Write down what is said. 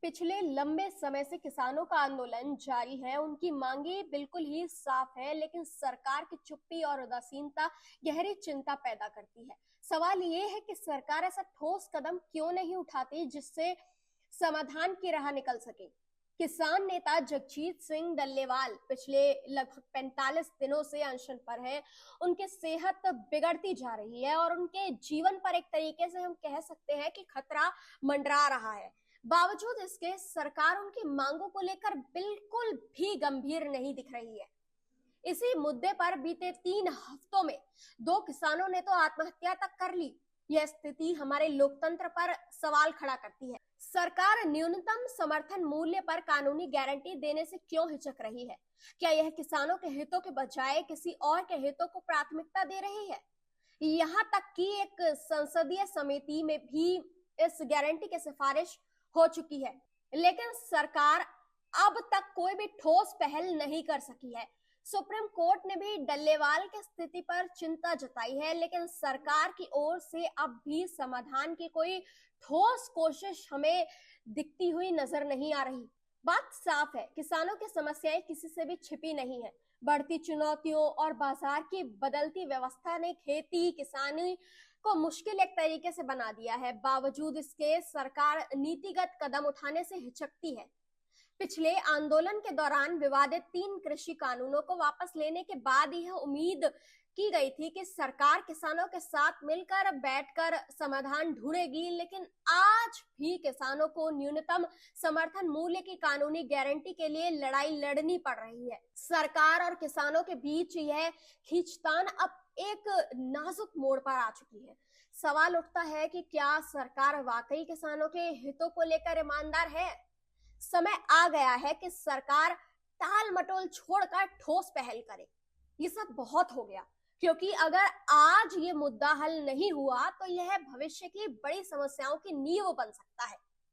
पिछले लंबे समय से किसानों का आंदोलन जारी है। उनकी मांगे बिल्कुल ही साफ है, लेकिन सरकार की चुप्पी और उदासीनता गहरी चिंता पैदा करती है। सवाल ये है कि सरकार ऐसा ठोस कदम क्यों नहीं उठाती जिससे समाधान की राह निकल सके। किसान नेता जगजीत सिंह डल्लेवाल पिछले लगभग 45 दिनों से अनशन पर हैं। उनकी सेहत बिगड़ती जा रही है और उनके जीवन पर एक तरीके से हम कह सकते हैं कि खतरा मंडरा रहा है। बावजूद इसके सरकार उनकी मांगों को लेकर बिल्कुल भी गंभीर नहीं दिख रही है। इसी मुद्दे पर बीते 3 हफ्तों में 2 किसानों ने तो आत्महत्या तक कर ली। यह स्थिति हमारे लोकतंत्र पर सवाल खड़ा करती है। सरकार न्यूनतम समर्थन मूल्य पर कानूनी गारंटी देने से क्यों हिचक रही है? क्या यह किसानों के हितों के बजाय किसी और के हितों को प्राथमिकता दे रही है? यहाँ तक कि एक संसदीय समिति में भी इस गारंटी की सिफारिश हो चुकी है, लेकिन सरकार अब तक कोई भी ठोस पहल नहीं कर सकी है। सुप्रीम कोर्ट ने भी डल्लेवाल की स्थिति पर चिंता जताई है, लेकिन सरकार की ओर से अब भी समाधान की कोई ठोस कोशिश हमें दिखती हुई नजर नहीं आ रही। बात साफ है, किसानों की समस्याएं किसी से भी छिपी नहीं है। बढ़ती चुनौतियों और बाजार की बदलती व्यवस्था ने खेती किसानी को मुश्किल एक तरीके से बना दिया है। बावजूद इसके सरकार नीतिगत कदम उठाने से हिचकती है। पिछले आंदोलन के दौरान विवादित 3 कृषि कानूनों को वापस लेने के बाद यह उम्मीद की गई थी कि सरकार किसानों के साथ मिलकर बैठकर समाधान ढूंढेगी, लेकिन आज भी किसानों को न्यूनतम समर्थन मूल्य की कानूनी गारंटी के लिए लड़ाई लड़नी पड़ रही है। सरकार और किसानों के बीच यह खींचतान अब एक नाजुक मोड़ पर आ चुकी है। सवाल उठता है कि क्या सरकार वाकई किसानों के हितों को लेकर ईमानदार है? समय आ गया है कि सरकार टाल मटोल छोड़कर ठोस पहल करे। ये सब बहुत हो गया, क्योंकि अगर आज ये मुद्दा हल नहीं हुआ तो यह भविष्य की बड़ी समस्याओं की नींव बन सकता है।